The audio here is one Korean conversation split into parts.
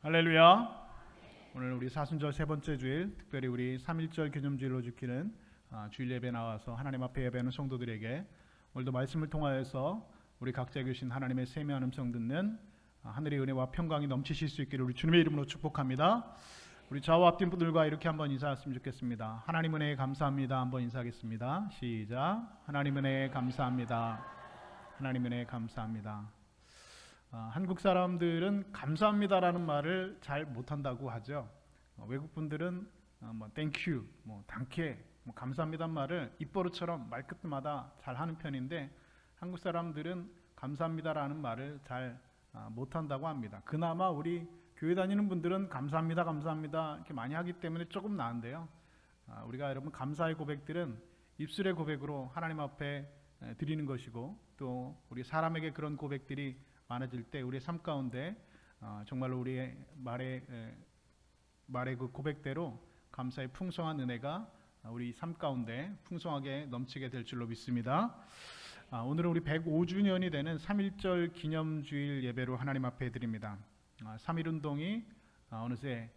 할렐루야. 오늘 우리 사순절 세 번째 주일, 특별히 우리 3.1절 기념주일로 지키는 주일 예배 나와서 하나님 앞에 예배하는 성도들에게 오늘도 말씀을 통하여서 우리 각자에게 주신 하나님의 세미한 음성 듣는 하늘의 은혜와 평강이 넘치실 수 있기를 우리 주님의 이름으로 축복합니다. 우리 좌우 앞뒤 분들과 이렇게 한번 인사했으면 좋겠습니다. 하나님 은혜에 감사합니다. 한번 인사하겠습니다. 시작. 하나님 은혜에 감사합니다. 하나님 은혜에 감사합니다. 한국 사람들은 감사합니다라는 말을 잘 못한다고 하죠. 외국 분들은 땡큐, 단케, 감사합니다 말을 입버릇처럼 말끝마다 잘 하는 편인데 한국 사람들은 감사합니다라는 말을 잘 못한다고 합니다. 그나마 우리 교회 다니는 분들은 감사합니다, 감사합니다 이렇게 많이 하기 때문에 조금 나은데요. 우리가 여러분 감사의 고백들은 입술의 고백으로 하나님 앞에 드리는 것이고 또 우리 사람에게 그런 고백들이 많아질 때 우리의 삶 가운데 정말로 우리의 말의 그 고백대로 감사의 풍성한 은혜가 우리 삶 가운데 풍성하게 넘치게 될 줄로 믿습니다. 오늘은 우리 105주년이 되는 3.1절 기념주일 예배로 하나님 앞에 드립니다. 3.1운동이 어느새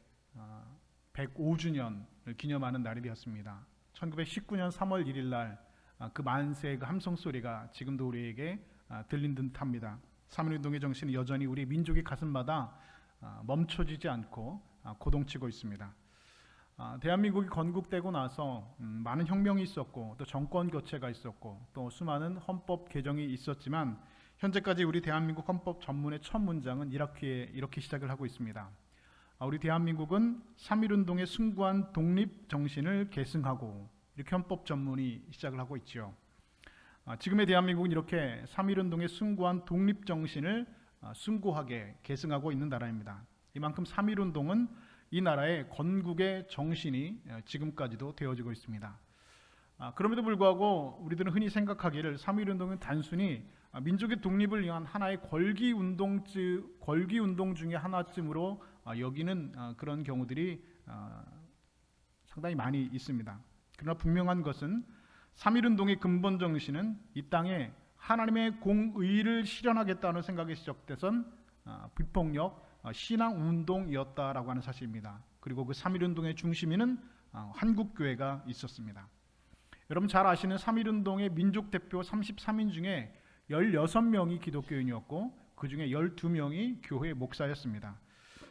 105주년을 기념하는 날이 되었습니다. 1919년 3월 1일 날 그 만세의 그 함성 소리가 지금도 우리에게 들린 듯합니다. 3.1운동의 정신은 여전히 우리 민족의 가슴마다 멈춰지지 않고 고동치고 있습니다. 대한민국이 건국되고 나서 많은 혁명이 있었고 또 정권 교체가 있었고 또 수많은 헌법 개정이 있었지만 현재까지 우리 대한민국 헌법 전문의 첫 문장은 이렇게 시작을 하고 있습니다. 우리 대한민국은 3.1운동의 숭고한 독립 정신을 계승하고 이렇게 헌법 전문이 시작을 하고 있죠. 지금의 대한민국은 이렇게 3.1운동의 숭고한 독립 정신을 숭고하게 계승하고 있는 나라입니다. 이만큼 3.1운동은 이 나라의 건국의 정신이 지금까지도 되어지고 있습니다. 그럼에도 불구하고 우리들은 흔히 생각하기를 3.1운동은 단순히 민족의 독립을 위한 하나의 권기운동 중에 하나쯤으로 여기는 그런 경우들이 상당히 많이 있습니다. 그러나 분명한 것은 3.1운동의 근본 정신은 이 땅에 하나님의 공의를 실현하겠다는 생각에 시작돼선 비폭력 신앙운동이었다라고 하는 사실입니다. 그리고 그 3.1운동의 중심에는 한국교회가 있었습니다. 여러분 잘 아시는 3.1운동의 민족대표 33인 중에 16명이 기독교인이었고 그 중에 12명이 교회 목사였습니다.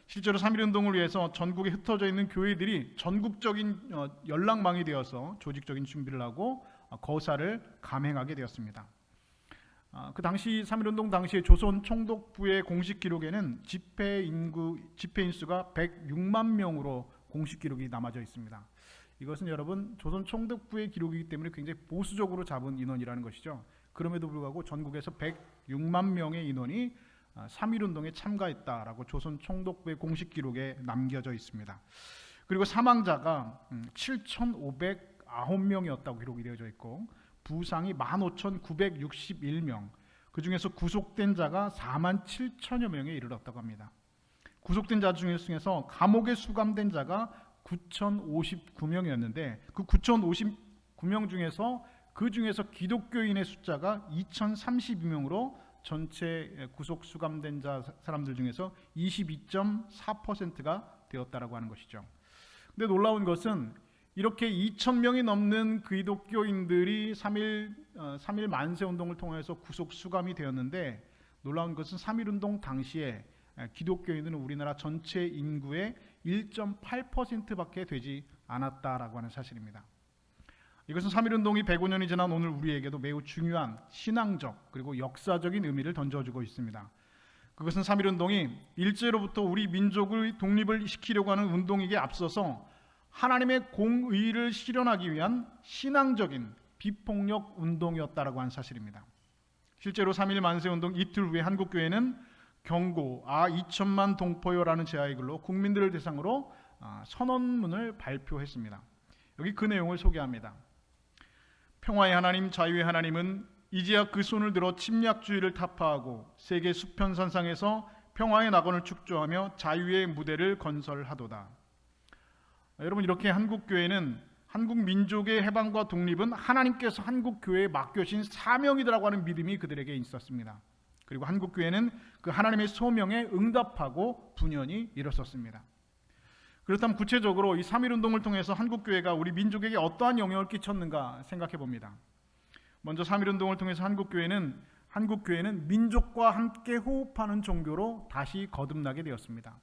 실제로 3.1운동을 위해서 전국에 흩어져 있는 교회들이 전국적인 연락망이 되어서 조직적인 준비를 하고 거사를 감행하게 되었습니다. 그 당시 3.1운동 당시에 조선 총독부의 공식 기록에는 집회 인수가 106만 명으로 공식 기록이 남아져 있습니다. 이것은 여러분 조선 총독부의 기록이기 때문에 굉장히 보수적으로 잡은 인원이라는 것이죠. 그럼에도 불구하고 전국에서 106만 명의 인원이 3.1운동에 참가했다라고 조선 총독부의 공식 기록에 남겨져 있습니다. 그리고 사망자가 7,509명이었다고 기록이 되어져 있고 부상이 15,961명, 그 중에서 구속된 자가 47,000여 명에 이르렀다고 합니다. 구속된 자 중에서 감옥에 수감된 자가 9,059명이었는데 그 9,059명 중에서 기독교인의 숫자가 2,032명으로 전체 구속 수감된 사람들 중에서 22.4%가 되었다라고 하는 것이죠. 근데 놀라운 것은 이렇게 2,000명이 넘는 기독교인들이 3.1 만세 운동을 통해서 구속 수감이 되었는데 놀라운 것은 3.1운동 당시에 기독교인들은 우리나라 전체 인구의 1.8%밖에 되지 않았다라고 하는 사실입니다. 이것은 3.1운동이 105년이 지난 오늘 우리에게도 매우 중요한 신앙적 그리고 역사적인 의미를 던져주고 있습니다. 그것은 3.1운동이 일제로부터 우리 민족의 독립을 시키려고 하는 운동에게 앞서서 하나님의 공의를 실현하기 위한 신앙적인 비폭력 운동이었다라고 하는 사실입니다. 실제로 3.1 만세운동 이틀 후에 한국교회는 경고 2천만 동포요라는 제하의 글로 국민들을 대상으로 선언문을 발표했습니다. 여기 그 내용을 소개합니다. 평화의 하나님, 자유의 하나님은 이제야 그 손을 들어 침략주의를 타파하고 세계 수평선상에서 평화의 낙원을 축조하며 자유의 무대를 건설하도다. 여러분 이렇게 한국교회는 한국 민족의 해방과 독립은 하나님께서 한국교회에 맡겨진 사명이라고 하는 믿음이 그들에게 있었습니다. 그리고 한국교회는 그 하나님의 소명에 응답하고 분연히 일었었습니다. 그렇다면 구체적으로 이 3.1운동을 통해서 한국교회가 우리 민족에게 어떠한 영향을 끼쳤는가 생각해 봅니다. 먼저 3.1운동을 통해서 한국교회는 민족과 함께 호흡하는 종교로 다시 거듭나게 되었습니다.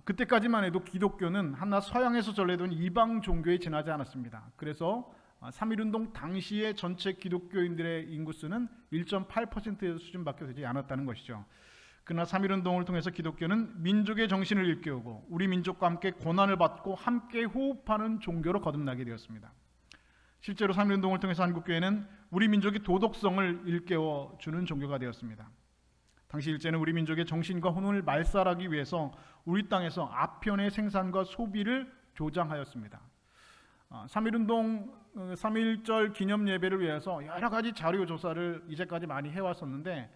그때까지만 해도 기독교는 한낱 서양에서 전래된 이방 종교에 지나지 않았습니다. 그래서 3.1운동 당시의 전체 기독교인들의 인구수는 1.8%의 수준밖에 되지 않았다는 것이죠. 그러나 3.1운동을 통해서 기독교는 민족의 정신을 일깨우고 우리 민족과 함께 고난을 받고 함께 호흡하는 종교로 거듭나게 되었습니다. 실제로 3.1운동을 통해서 한국교회는 우리 민족의 도덕성을 일깨워주는 종교가 되었습니다. 당시 일제는 우리 민족의 정신과 혼을 말살하기 위해서 우리 땅에서 아편의 생산과 소비를 조장하였습니다. 3.1운동 3.1절 기념 예배를 위해서 여러 가지 자료 조사를 이제까지 많이 해왔었는데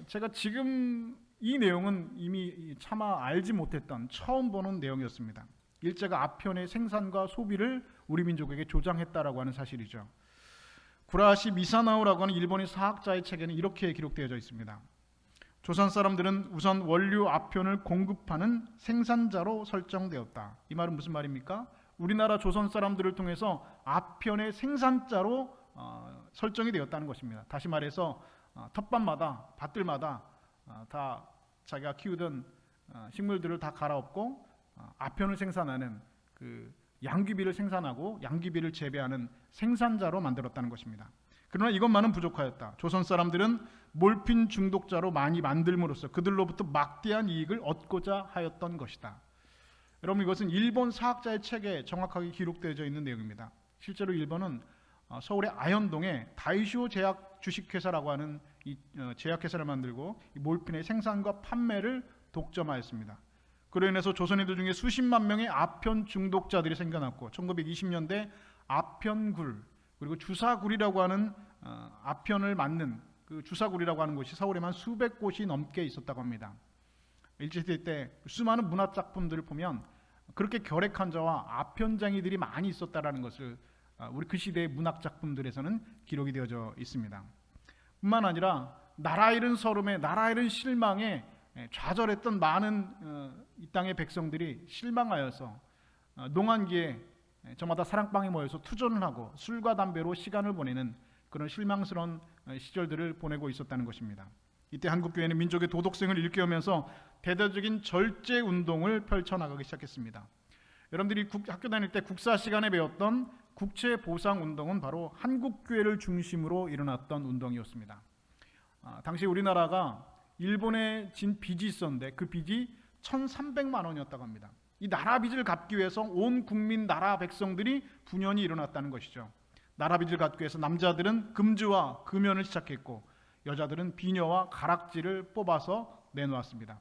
제가 지금 이 내용은 이미 차마 알지 못했던 처음 보는 내용이었습니다. 일제가 아편의 생산과 소비를 우리 민족에게 조장했다라고 하는 사실이죠. 구라시 미사나오라고 하는 일본의 사학자의 책에는 이렇게 기록되어져 있습니다. 조선 사람들은 우선 원료 아편을 공급하는 생산자로 설정되었다. 이 말은 무슨 말입니까? 우리나라 조선 사람들을 통해서 아편의 생산자로 설정이 되었다는 것입니다. 다시 말해서 텃밭마다 밭들마다 다 자기가 키우던 식물들을 다 갈아엎고 아편을 생산하는 그 양귀비를 생산하고 양귀비를 재배하는 생산자로 만들었다는 것입니다. 그러나 이것만은 부족하였다. 조선 사람들은 몰핀 중독자로 많이 만들므로써 그들로부터 막대한 이익을 얻고자 하였던 것이다. 여러분, 이것은 일본 사학자의 책에 정확하게 기록되어져 있는 내용입니다. 실제로 일본은 서울의 아현동에 다이쇼 제약 주식회사라고 하는 이 제약회사를 만들고 이 몰핀의 생산과 판매를 독점하였습니다. 그로 인해서 조선인들 중에 수십만 명의 아편 중독자들이 생겨났고 1920년대 아편굴 그리고 주사굴이라고 하는 아편을 맞는 그 주사굴이라고 하는 곳이 서울에만 수백 곳이 넘게 있었다고 합니다. 일제시대 때 수많은 문화작품들을 보면 그렇게 결핵 환자와 아편장이들이 많이 있었다라는 것을 우리 그 시대의 문학작품들에서는 기록이 되어져 있습니다. 뿐만 아니라 나라 잃은 서름에 나라 잃은 실망에 좌절했던 많은 이 땅의 백성들이 실망하여서 농한기에 저마다 사랑방에 모여서 투전을 하고 술과 담배로 시간을 보내는 그런 실망스러운 시절들을 보내고 있었다는 것입니다. 이때 한국교회는 민족의 도덕성을 일깨우면서 대대적인 절제운동을 펼쳐나가기 시작했습니다. 여러분들이 학교 다닐 때 국사 시간에 배웠던 국채보상운동은 바로 한국교회를 중심으로 일어났던 운동이었습니다. 당시 우리나라가 일본에 진 빚이 있었는데 그 빚이 1,300만 원이었다고 합니다. 이 나라 빚을 갚기 위해서 온 국민 나라 백성들이 분연히 일어났다는 것이죠. 나라 빚을 갚기 위해서 남자들은 금주와 금연을 시작했고 여자들은 비녀와 가락지를 뽑아서 내놓았습니다.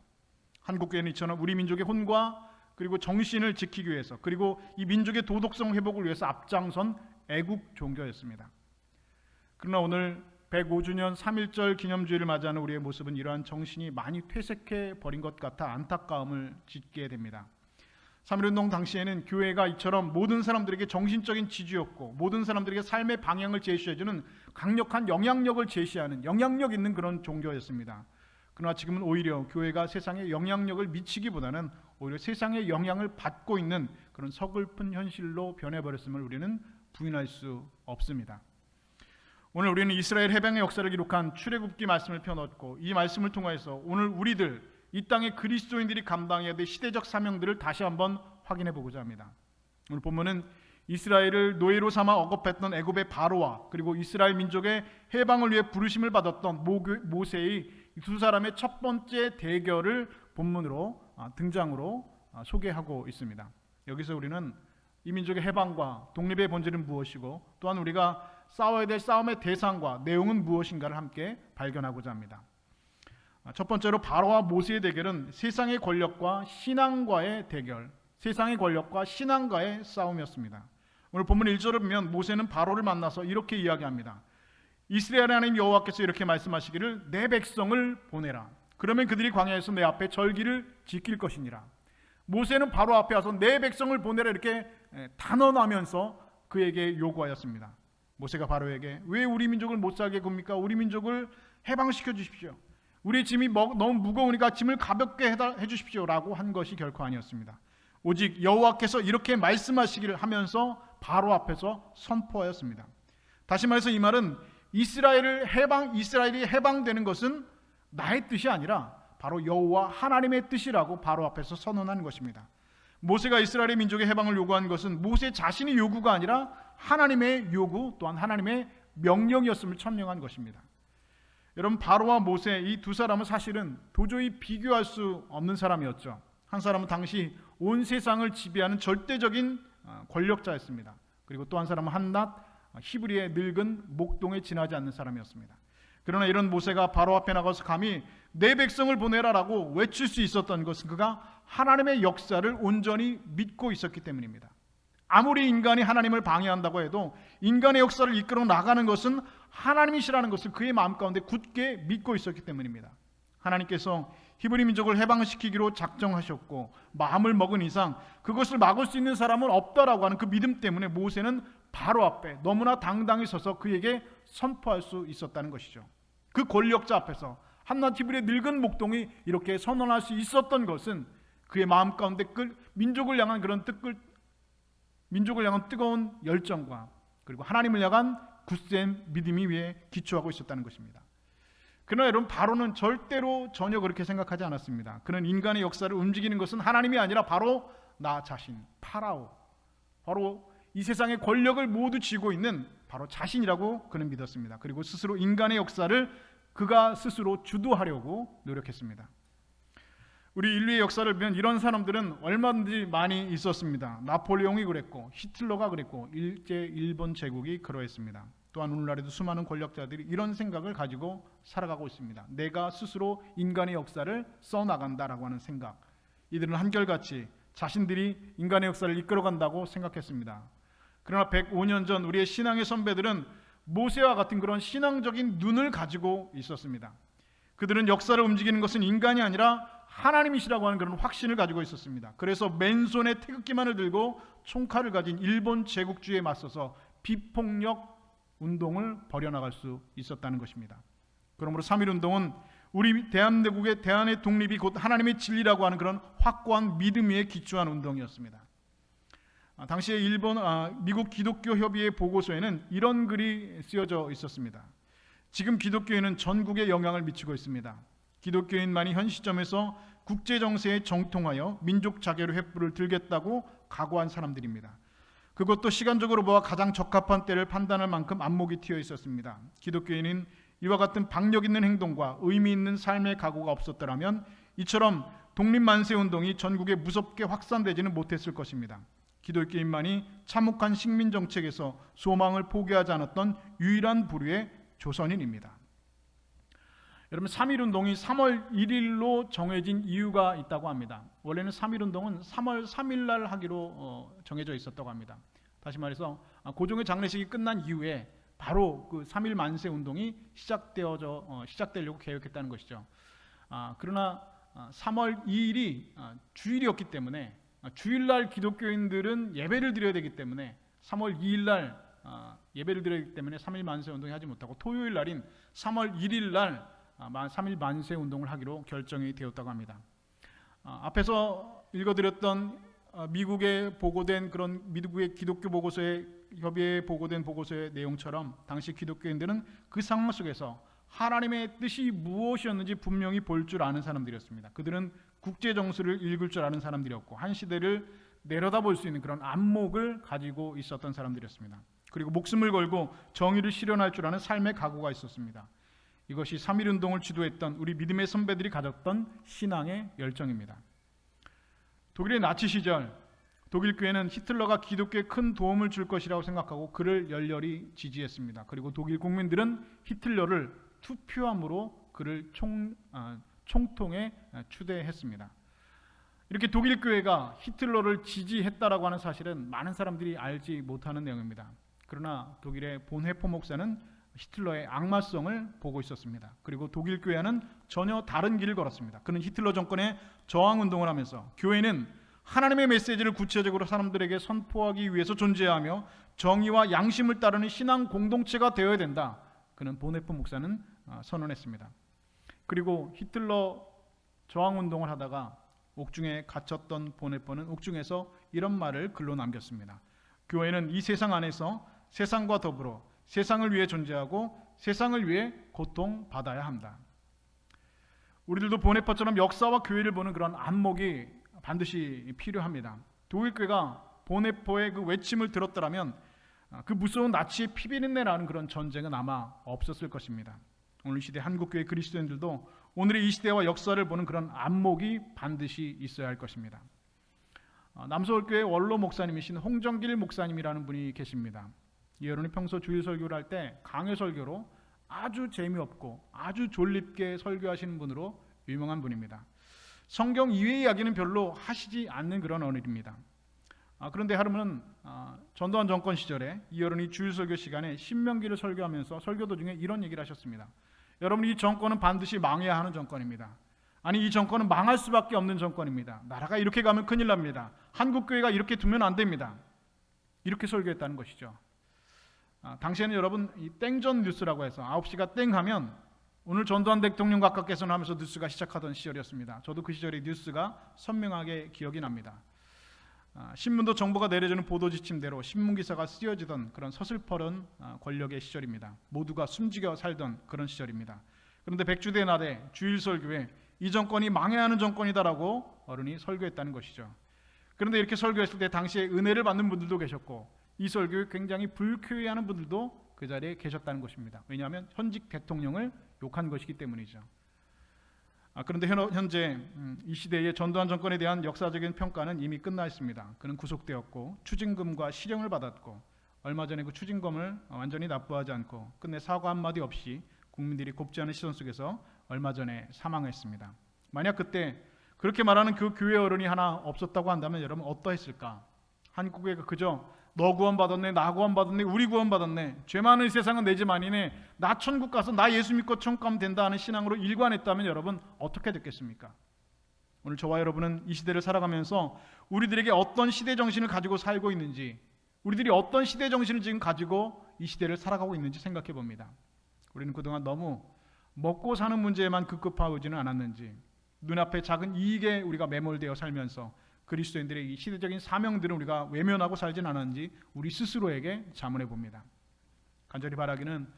한국교회는 이처럼 우리 민족의 혼과 그리고 정신을 지키기 위해서 그리고 이 민족의 도덕성 회복을 위해서 앞장선 애국 종교였습니다. 그러나 오늘 105주년 3.1절 기념주의를 맞이하는 우리의 모습은 이러한 정신이 많이 퇴색해 버린 것 같아 안타까움을 짓게 됩니다. 3.1운동 당시에는 교회가 이처럼 모든 사람들에게 정신적인 지주였고 모든 사람들에게 삶의 방향을 제시해주는 강력한 영향력을 제시하는 영향력 있는 그런 종교였습니다. 그러나 지금은 오히려 교회가 세상에 영향력을 미치기보다는 오히려 세상의 영향을 받고 있는 그런 서글픈 현실로 변해버렸음을 우리는 부인할 수 없습니다. 오늘 우리는 이스라엘 해방의 역사를 기록한 출애굽기 말씀을 펴놓고 이 말씀을 통해서 오늘 우리들 이 땅의 그리스도인들이 감당해야 될 시대적 사명들을 다시 한번 확인해 보고자 합니다. 오늘 본문은 이스라엘을 노예로 삼아 억압했던 애굽의 바로와 그리고 이스라엘 민족의 해방을 위해 부르심을 받았던 모세의 두 사람의 첫 번째 대결을 본문으로 등장으로 소개하고 있습니다. 여기서 우리는 이 민족의 해방과 독립의 본질은 무엇이고 또한 우리가 싸워야 될 싸움의 대상과 내용은 무엇인가를 함께 발견하고자 합니다. 첫 번째로 바로와 모세의 대결은 세상의 권력과 신앙과의 대결, 세상의 권력과 신앙과의 싸움이었습니다. 오늘 본문 1절을 보면 모세는 바로를 만나서 이렇게 이야기합니다. 이스라엘 하나님 여호와께서 이렇게 말씀하시기를 내 백성을 보내라. 그러면 그들이 광야에서 내 앞에 절기를 지킬 것이니라. 모세는 바로 앞에 와서 내 백성을 보내라 이렇게 단언하면서 그에게 요구하였습니다. 모세가 바로에게 왜 우리 민족을 못 살게 굽니까? 우리 민족을 해방시켜 주십시오. 우리의 짐이 너무 무거우니까 짐을 가볍게 해주십시오라고 한 것이 결코 아니었습니다. 오직 여호와께서 이렇게 말씀하시기를 하면서 바로 앞에서 선포하였습니다. 다시 말해서 이 말은 이스라엘이 해방되는 것은 나의 뜻이 아니라 바로 여호와 하나님의 뜻이라고 바로 앞에서 선언한 것입니다. 모세가 이스라엘의 민족의 해방을 요구한 것은 모세 자신의 요구가 아니라 하나님의 요구 또한 하나님의 명령이었음을 천명한 것입니다. 여러분, 바로와 모세 이 두 사람은 사실은 도저히 비교할 수 없는 사람이었죠. 한 사람은 당시 온 세상을 지배하는 절대적인 권력자였습니다. 그리고 또 한 사람은 한낱 히브리의 늙은 목동에 지나지 않는 사람이었습니다. 그러나 이런 모세가 바로 앞에 나가서 감히 내 백성을 보내라라고 외칠 수 있었던 것은 그가 하나님의 역사를 온전히 믿고 있었기 때문입니다. 아무리 인간이 하나님을 방해한다고 해도 인간의 역사를 이끌어 나가는 것은 하나님이시라는 것을 그의 마음 가운데 굳게 믿고 있었기 때문입니다. 하나님께서 히브리 민족을 해방시키기로 작정하셨고 마음을 먹은 이상 그것을 막을 수 있는 사람은 없다라고 하는 그 믿음 때문에 모세는 바로 앞에 너무나 당당히 서서 그에게 선포할 수 있었다는 것이죠. 그 권력자 앞에서 한낱 히브리의 늙은 목동이 이렇게 선언할 수 있었던 것은 그의 마음 가운데 민족을 향한 뜨거운 열정과 그리고 하나님을 향한 굳센 믿음이 위에 기초하고 있었다는 것입니다. 그러나 여러분, 바로는 절대로 전혀 그렇게 생각하지 않았습니다. 그는 인간의 역사를 움직이는 것은 하나님이 아니라 바로 나 자신, 파라오, 바로 이 세상의 권력을 모두 쥐고 있는 바로 자신이라고 그는 믿었습니다. 그리고 스스로 인간의 역사를 그가 스스로 주도하려고 노력했습니다. 우리 인류의 역사를 보면 이런 사람들은 얼마든지 많이 있었습니다. 나폴레옹이 그랬고 히틀러가 그랬고 일본 제국이 그러했습니다. 또한 오늘날에도 수많은 권력자들이 이런 생각을 가지고 살아가고 있습니다. 내가 스스로 인간의 역사를 써나간다라고 하는 생각. 이들은 한결같이 자신들이 인간의 역사를 이끌어간다고 생각했습니다. 그러나 105년 전 우리의 신앙의 선배들은 모세와 같은 그런 신앙적인 눈을 가지고 있었습니다. 그들은 역사를 움직이는 것은 인간이 아니라 하나님이시라고 하는 그런 확신을 가지고 있었습니다. 그래서 맨손에 태극기만을 들고 총칼을 가진 일본 제국주의에 맞서서 비폭력 운동을 벌여나갈 수 있었다는 것입니다. 그러므로 3.1운동은 우리 대한민국의 대한의 독립이 곧 하나님의 진리라고 하는 그런 확고한 믿음 위에 기초한 운동이었습니다. 당시에 미국 기독교 협의회 보고서에는 이런 글이 쓰여져 있었습니다. 지금 기독교인은 전국에 영향을 미치고 있습니다. 기독교인만이 현 시점에서 국제 정세에 정통하여 민족 자결의 횃불을 들겠다고 각오한 사람들입니다. 그것도 시간적으로 보아 가장 적합한 때를 판단할 만큼 안목이 튀어 있었습니다. 기독교인은 이와 같은 박력 있는 행동과 의미 있는 삶의 각오가 없었더라면 이처럼 독립만세운동이 전국에 무섭게 확산되지는 못했을 것입니다. 기독교인만이 참혹한 식민정책에서 소망을 포기하지 않았던 유일한 부류의 조선인입니다. 여러분, 3.1운동이 3월 1일로 정해진 이유가 있다고 합니다. 원래는 3.1운동은 3월 3일 날 하기로 정해져 있었다고 합니다. 다시 말해서 고종의 장례식이 끝난 이후에 바로 그 3.1 만세 운동이 시작되려고 계획했다는 것이죠. 그러나 3월 2일이 주일이었기 때문에 주일날 기독교인들은 예배를 드려야 되기 때문에 3월 2일날 예배를 드려야 되기 때문에 3.1 만세 운동이 하지 못하고 토요일 날인 3월 1일날 3.1 만세 운동을 하기로 결정이 되었다고 합니다. 앞에서 읽어드렸던 미국에 보고된 그런 미국의 기독교 보고서에 협의회에 보고된 보고서의 내용처럼 당시 기독교인들은 그 상황 속에서 하나님의 뜻이 무엇이었는지 분명히 볼 줄 아는 사람들이었습니다. 그들은 국제 정세를 읽을 줄 아는 사람들이었고 한 시대를 내려다볼 수 있는 그런 안목을 가지고 있었던 사람들이었습니다. 그리고 목숨을 걸고 정의를 실현할 줄 아는 삶의 각오가 있었습니다. 이것이 3.1운동을 주도했던 우리 믿음의 선배들이 가졌던 신앙의 열정입니다. 독일의 나치 시절 독일 교회는 히틀러가 기독교에 큰 도움을 줄 것이라고 생각하고 그를 열렬히 지지했습니다. 그리고 독일 국민들은 히틀러를 투표함으로 그를 총통에 추대했습니다. 이렇게 독일 교회가 히틀러를 지지했다라고 하는 사실은 많은 사람들이 알지 못하는 내용입니다. 그러나 독일의 본회포 목사는 히틀러의 악마성을 보고 있었습니다. 그리고 독일 교회와는 전혀 다른 길을 걸었습니다. 그는 히틀러 정권에 저항운동을 하면서 교회는 하나님의 메시지를 구체적으로 사람들에게 선포하기 위해서 존재하며 정의와 양심을 따르는 신앙 공동체가 되어야 된다. 그는 본회포 목사는 선언했습니다. 그리고 히틀러 저항운동을 하다가 옥중에 갇혔던 보네포는 옥중에서 이런 말을 글로 남겼습니다. 교회는 이 세상 안에서 세상과 더불어 세상을 위해 존재하고 세상을 위해 고통받아야 한다. 우리들도 보네포처럼 역사와 교회를 보는 그런 안목이 반드시 필요합니다. 독일교회가 보네포의 그 외침을 들었더라면 그 무서운 나치의 피비린내라는 그런 전쟁은 아마 없었을 것입니다. 오늘 시대 한국교회 그리스도인들도 오늘의 이 시대와 역사를 보는 그런 안목이 반드시 있어야 할 것입니다. 남서울교회 원로 목사님이신 홍정길 목사님이라는 분이 계십니다. 여러분이 평소 주일 설교를 할 때 강요 설교로 아주 재미없고 아주 졸립게 설교하시는 분으로 유명한 분입니다. 성경 이외의 이야기는 별로 하시지 않는 그런 어른입니다. 그런데 하루는 전두환 정권 시절에 이여론이 주일 설교 시간에 신명기를 설교하면서 설교 도중에 이런 얘기를 하셨습니다. 여러분, 이 정권은 반드시 망해야 하는 정권입니다. 아니, 이 정권은 망할 수밖에 없는 정권입니다. 나라가 이렇게 가면 큰일 납니다. 한국교회가 이렇게 두면 안 됩니다. 이렇게 설교했다는 것이죠. 당시에는 여러분 이 땡전 뉴스라고 해서 9시가 땡 하면 오늘 전두환 대통령 각하께서는 하면서 뉴스가 시작하던 시절이었습니다. 저도 그 시절의 뉴스가 선명하게 기억이 납니다. 신문도 정부가 내려주는 보도 지침대로 신문기사가 쓰여지던 그런 서슬퍼런 권력의 시절입니다. 모두가 숨지겨 살던 그런 시절입니다. 그런데 백주대 나대 주일설교에 이 정권이 망해야 하는 정권이다라고 어른이 설교했다는 것이죠. 그런데 이렇게 설교했을 때 당시에 은혜를 받는 분들도 계셨고 이 설교에 굉장히 불쾌해하는 분들도 그 자리에 계셨다는 것입니다. 왜냐하면 현직 대통령을 욕한 것이기 때문이죠. 그런데 현재 이 시대의 전두환 정권에 대한 역사적인 평가는 이미 끝나 있습니다. 그는 구속되었고 추징금과 실형을 받았고 얼마 전에 그 추징금을 완전히 납부하지 않고 끝내 사과 한마디 없이 국민들이 곱지 않은 시선 속에서 얼마 전에 사망했습니다. 만약 그때 그렇게 말하는 그 교회 어른이 하나 없었다고 한다면 여러분 어떠했을까? 한국교회가 그저 너 구원받았네, 나 구원받았네, 우리 구원받았네, 죄 많은 이 세상은 내 집 아니네, 나 천국 가서 나 예수 믿고 천국 가면 된다 하는 신앙으로 일관했다면 여러분 어떻게 됐겠습니까? 오늘 저와 여러분은 이 시대를 살아가면서 우리들에게 어떤 시대 정신을 가지고 살고 있는지, 우리들이 어떤 시대 정신을 지금 가지고 이 시대를 살아가고 있는지 생각해 봅니다. 우리는 그동안 너무 먹고 사는 문제에만 급급하지는 않았는지, 눈앞에 작은 이익에 우리가 매몰되어 살면서 그리스도인들의 이 시대적인 사명들은 우리가 외면하고 살진 않았는지 우리 스스로에게 자문해 봅니다. 간절히 바라기는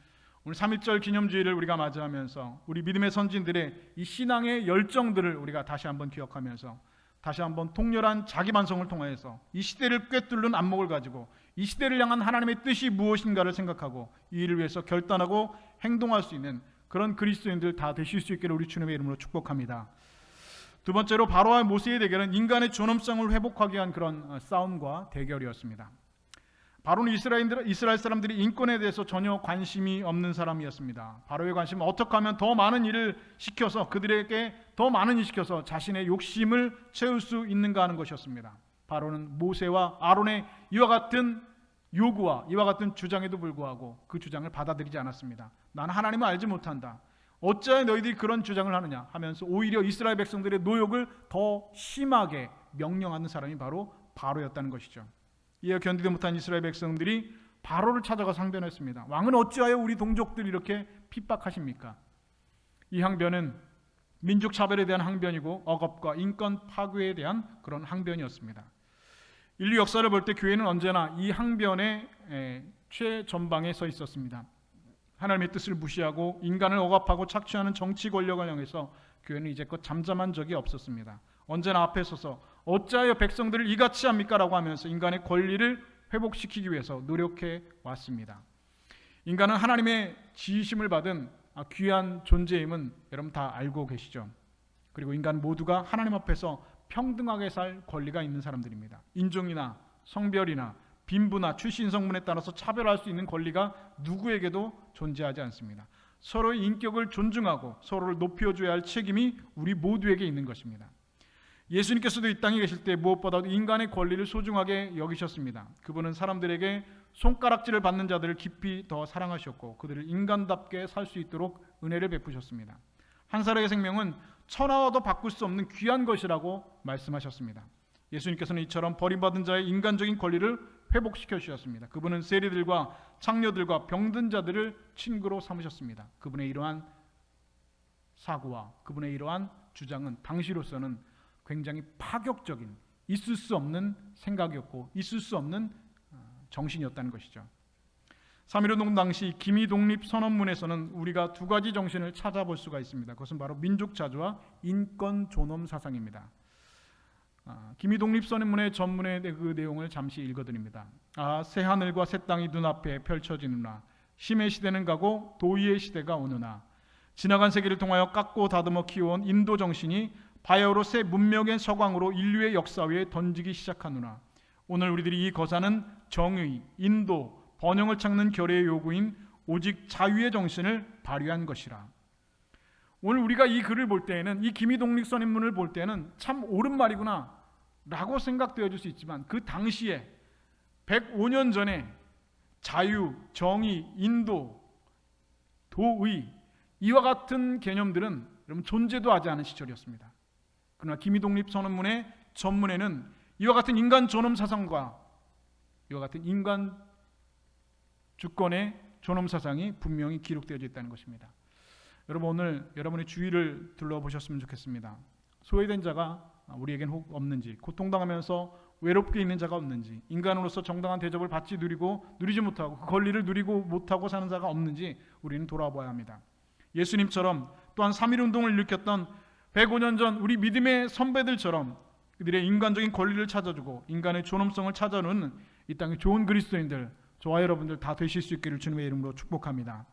오늘 3.1절 기념주의를 우리가 맞이하면서 우리 믿음의 선진들의 이 신앙의 열정들을 우리가 다시 한번 기억하면서 다시 한번 통렬한 자기 반성을 통하여서 이 시대를 꿰뚫는 안목을 가지고 이 시대를 향한 하나님의 뜻이 무엇인가를 생각하고 이 일을 위해서 결단하고 행동할 수 있는 그런 그리스도인들 다 되실 수 있기를 우리 주님의 이름으로 축복합니다. 두 번째로 바로와 모세의 대결은 인간의 존엄성을 회복하기 위한 그런 싸움과 대결이었습니다. 바로는 이스라엘 사람들이 인권에 대해서 전혀 관심이 없는 사람이었습니다. 바로의 관심은 어떻게 하면 더 많은 일을 시켜서 그들에게 더 많은 일을 시켜서 자신의 욕심을 채울 수 있는가 하는 것이었습니다. 바로는 모세와 아론의 이와 같은 요구와 이와 같은 주장에도 불구하고 그 주장을 받아들이지 않았습니다. 나는 하나님을 알지 못한다. 어찌하여 너희들이 그런 주장을 하느냐 하면서 오히려 이스라엘 백성들의 노역을 더 심하게 명령하는 사람이 바로 바로였다는 것이죠. 이에 견디지 못한 이스라엘 백성들이 바로를 찾아가서 항변했습니다. 왕은 어찌하여 우리 동족들 이렇게 핍박하십니까? 이 항변은 민족 차별에 대한 항변이고 억압과 인권 파괴에 대한 그런 항변이었습니다. 인류 역사를 볼 때 교회는 언제나 이 항변의 최전방에 서 있었습니다. 하나님의 뜻을 무시하고 인간을 억압하고 착취하는 정치 권력을 향해서 교회는 이제껏 잠잠한 적이 없었습니다. 언제나 앞에 서서 어찌하여 백성들을 이같이 합니까? 라고 하면서 인간의 권리를 회복시키기 위해서 노력해 왔습니다. 인간은 하나님의 지으심을 받은 귀한 존재임은 여러분 다 알고 계시죠? 그리고 인간 모두가 하나님 앞에서 평등하게 살 권리가 있는 사람들입니다. 인종이나 성별이나 빈부나 출신 성분에 따라서 차별할 수 있는 권리가 누구에게도 존재하지 않습니다. 서로의 인격을 존중하고 서로를 높여줘야 할 책임이 우리 모두에게 있는 것입니다. 예수님께서도 이 땅에 계실 때 무엇보다도 인간의 권리를 소중하게 여기셨습니다. 그분은 사람들에게 손가락질을 받는 자들을 깊이 더 사랑하셨고 그들을 인간답게 살 수 있도록 은혜를 베푸셨습니다. 한 사람의 생명은 천하와도 바꿀 수 없는 귀한 것이라고 말씀하셨습니다. 예수님께서는 이처럼 버림받은 자의 인간적인 권리를 회복시켜 주셨습니다. 그분은 세리들과 창녀들과 병든 자들을 친구로 삼으셨습니다. 그분의 이러한 사고와 그분의 이러한 주장은 당시로서는 굉장히 파격적인, 있을 수 없는 생각이었고 있을 수 없는 정신이었다는 것이죠. 3.1운동 당시 기미독립선언문에서는 우리가 두 가지 정신을 찾아볼 수가 있습니다. 그것은 바로 민족자주와 인권존엄 사상입니다. 기미독립선언문의 전문의 그 내용을 잠시 읽어드립니다. 새하늘과 새 땅이 눈앞에 펼쳐지느나 심의 시대는 가고 도의의 시대가 오느나 지나간 세기를 통하여 깎고 다듬어 키워온 인도 정신이 바야흐로 새 문명의 서광으로 인류의 역사 위에 던지기 시작하느나 오늘 우리들이 이 거사는 정의, 인도, 번영을 찾는 결의의 요구인 오직 자유의 정신을 발휘한 것이라. 오늘 우리가 이 글을 볼 때에는, 이 기미독립선언문을 볼 때는 참 옳은 말이구나 라고 생각되어질 수 있지만, 그 당시에 105년 전에 자유, 정의, 인도, 도의 이와 같은 개념들은 여러분 존재도 하지 않은 시절이었습니다. 그러나 기미독립선언문의 전문에는 이와 같은 인간 존엄 사상과 이와 같은 인간 주권의 존엄 사상이 분명히 기록되어져 있다는 것입니다. 여러분, 오늘 여러분의 주위를 둘러보셨으면 좋겠습니다. 소외된 자가 우리에겐 혹 없는지, 고통당하면서 외롭게 있는 자가 없는지, 인간으로서 정당한 대접을 받지 누리지 못하고 그 권리를 누리고 못하고 사는 자가 없는지 우리는 돌아봐야 합니다. 예수님처럼 또한 3.1운동을 일으켰던 105년 전 우리 믿음의 선배들처럼 그들의 인간적인 권리를 찾아주고 인간의 존엄성을 찾아오는 이 땅의 좋은 그리스도인들, 저와 여러분들 다 되실 수 있기를 주님의 이름으로 축복합니다.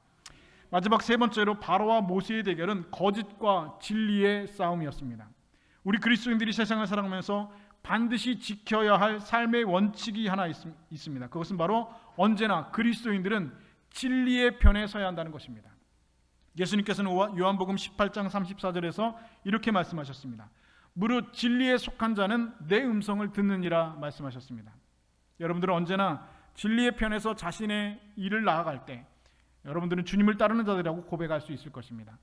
마지막 세 번째로 바로와 모세의 대결은 거짓과 진리의 싸움이었습니다. 우리 그리스도인들이 세상을 살아가면서 반드시 지켜야 할 삶의 원칙이 하나 있습니다. 그것은 바로 언제나 그리스도인들은 진리의 편에 서야 한다는 것입니다. 예수님께서는 요한복음 18장 34절에서 이렇게 말씀하셨습니다. 무릇 진리에 속한 자는 내 음성을 듣느니라 말씀하셨습니다. 여러분들은 언제나 진리의 편에서 자신의 일을 나아갈 때 여러분들은 주님을 따르는 자들이라고 고백할 수 있을 것입니다.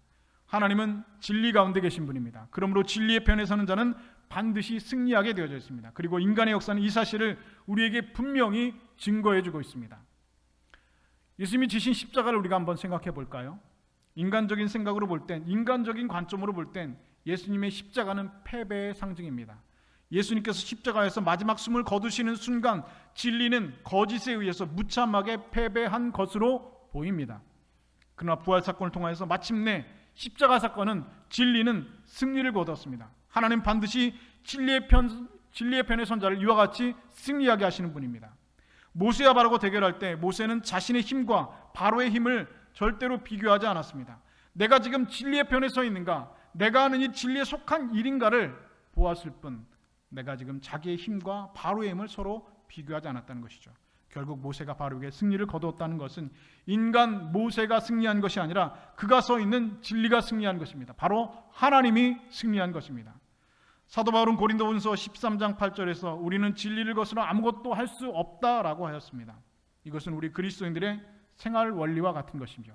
하나님은 진리 가운데 계신 분입니다. 그러므로 진리의 편에 서는 자는 반드시 승리하게 되어져 있습니다. 그리고 인간의 역사는 이 사실을 우리에게 분명히 증거해주고 있습니다. 예수님이 지신 십자가를 우리가 한번 생각해 볼까요? 인간적인 생각으로 볼 땐, 인간적인 관점으로 볼 땐 예수님의 십자가는 패배의 상징입니다. 예수님께서 십자가에서 마지막 숨을 거두시는 순간 진리는 거짓에 의해서 무참하게 패배한 것으로 보입니다. 그러나 부활 사건을 통해서 마침내 십자가 사건은 진리는 승리를 거뒀습니다. 하나님 반드시 진리의 편에 선 자를 이와 같이 승리하게 하시는 분입니다. 모세와 바로가 대결할 때 모세는 자신의 힘과 바로의 힘을 절대로 비교하지 않았습니다. 내가 지금 진리의 편에 서 있는가, 내가 하는 이 진리에 속한 일인가를 보았을 뿐 내가 지금 자기의 힘과 바로의 힘을 서로 비교하지 않았다는 것이죠. 결국 모세가 바로에게 승리를 거두었다는 것은 인간 모세가 승리한 것이 아니라 그가 서 있는 진리가 승리한 것입니다. 바로 하나님이 승리한 것입니다. 사도 바울은 고린도후서 13장 8절에서 우리는 진리를 거스러 아무것도 할 수 없다라고 하였습니다. 이것은 우리 그리스도인들의 생활 원리와 같은 것이죠.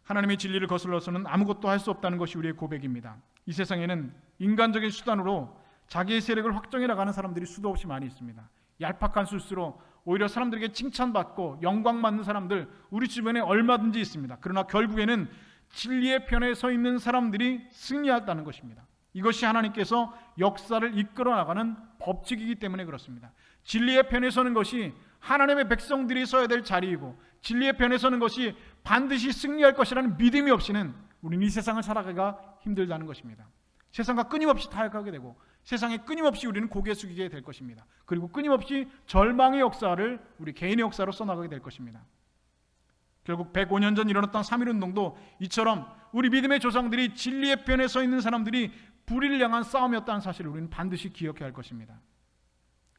하나님의 진리를 거슬러서는 아무것도 할 수 없다는 것이 우리의 고백입니다. 이 세상에는 인간적인 수단으로 자기의 세력을 확정해 나가는 사람들이 수도 없이 많이 있습니다. 얄팍한 술수로 오히려 사람들에게 칭찬받고 영광받는 사람들 우리 주변에 얼마든지 있습니다. 그러나 결국에는 진리의 편에 서 있는 사람들이 승리한다는 것입니다. 이것이 하나님께서 역사를 이끌어 나가는 법칙이기 때문에 그렇습니다. 진리의 편에 서는 것이 하나님의 백성들이 서야 될 자리이고 진리의 편에 서는 것이 반드시 승리할 것이라는 믿음이 없이는 우리는 이 세상을 살아가기가 힘들다는 것입니다. 세상과 끊임없이 타협하게 되고 세상에 끊임없이 우리는 고개 숙이게 될 것입니다. 그리고 끊임없이 절망의 역사를 우리 개인의 역사로 써나가게 될 것입니다. 결국 105년 전 일어났던 3.1운동도 이처럼 우리 믿음의 조상들이 진리의 편에 서 있는 사람들이 불의를 향한 싸움이었다는 사실을 우리는 반드시 기억해야 할 것입니다.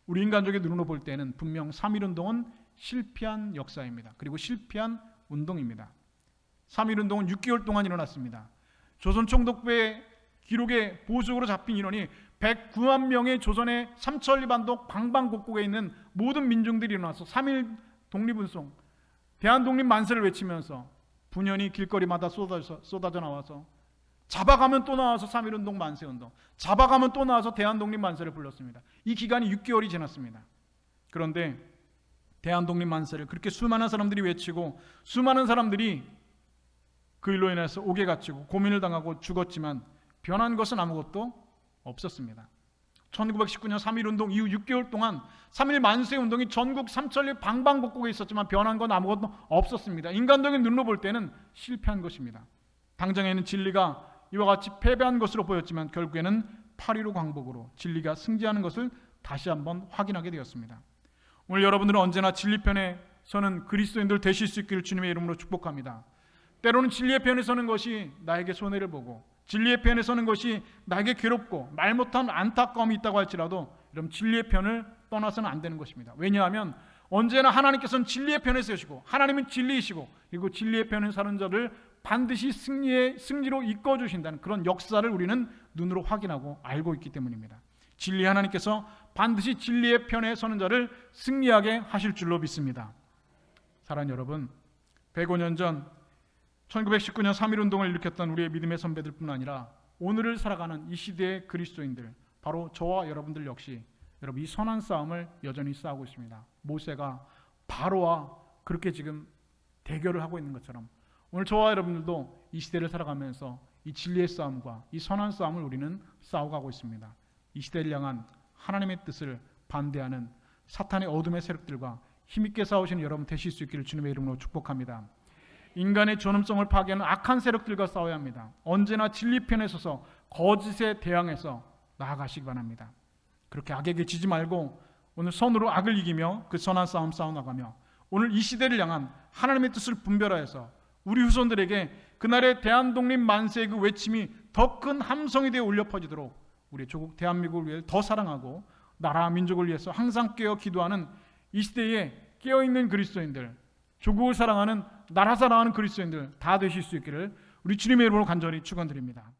우리 인간적인 눈으로 볼 때는 분명 3.1운동은 실패한 역사입니다. 그리고 실패한 운동입니다. 3.1운동은 6개월 동안 일어났습니다. 조선 총독부의 기록에 보수적으로 잡힌 인원이 109만 명의 조선의 삼천리반도 방방곡곡에 있는 모든 민중들이 일어나서 3.1 독립운동, 대한독립 만세를 외치면서 분연히 길거리마다 쏟아져 나와서 잡아가면 또 나와서 3.1운동 만세운동, 잡아가면 또 나와서 대한독립 만세를 불렀습니다. 이 기간이 6개월이 지났습니다. 그런데 대한독립 만세를 그렇게 수많은 사람들이 외치고 수많은 사람들이 그 일로 인해서 옥에 갇히고 고민을 당하고 죽었지만 변한 것은 아무것도 없었습니다. 1919년 3.1운동 이후 6개월 동안 3.1 만세운동이 전국 삼천리 방방곡곡에 있었지만 변한 건 아무것도 없었습니다. 인간적인 눈으로 볼 때는 실패한 것입니다. 당장에는 진리가 이와 같이 패배한 것으로 보였지만 결국에는 8.15 광복으로 진리가 승리하는 것을 다시 한번 확인하게 되었습니다. 오늘 여러분들은 언제나 진리 편에 서는 그리스도인들 되실 수 있기를 주님의 이름으로 축복합니다. 때로는 진리의 편에 서는 것이 나에게 손해를 보고 진리의 편에 서는 것이 나에게 괴롭고 말 못한 안타까움이 있다고 할지라도 여러분 진리의 편을 떠나서는 안 되는 것입니다. 왜냐하면 언제나 하나님께서는 진리의 편에 서시고 하나님은 진리이시고 그리고 진리의 편에 서는 자를 반드시 승리로 이끌어주신다는 그런 역사를 우리는 눈으로 확인하고 알고 있기 때문입니다. 진리 하나님께서 반드시 진리의 편에 서는 자를 승리하게 하실 줄로 믿습니다. 사랑하는 여러분, 105년 전 1919년 3.1운동을 일으켰던 우리의 믿음의 선배들 뿐 아니라 오늘을 살아가는 이 시대의 그리스도인들, 바로 저와 여러분들 역시 여러분 이 선한 싸움을 여전히 싸우고 있습니다. 모세가 바로와 그렇게 지금 대결을 하고 있는 것처럼 오늘 저와 여러분들도 이 시대를 살아가면서 이 진리의 싸움과 이 선한 싸움을 우리는 싸워가고 있습니다. 이 시대를 향한 하나님의 뜻을 반대하는 사탄의 어둠의 세력들과 힘있게 싸우시는 여러분 되실 수 있기를 주님의 이름으로 축복합니다. 인간의 존엄성을 파괴하는 악한 세력들과 싸워야 합니다. 언제나 진리 편에 서서 거짓에 대항해서 나아가시기 바랍니다. 그렇게 악에게 지지 말고 오늘 선으로 악을 이기며 그 선한 싸움 싸워나가며 오늘 이 시대를 향한 하나님의 뜻을 분별하여서 우리 후손들에게 그날의 대한독립 만세의 그 외침이 더 큰 함성이 되어 울려 퍼지도록 우리 조국 대한민국을 위해 더 사랑하고 나라 민족을 위해서 항상 깨어 기도하는 이 시대에 깨어있는 그리스도인들, 조국을 사랑하는 나라 사랑하는 그리스도인들 다 되실 수 있기를 우리 주님의 이름으로 간절히 축원드립니다.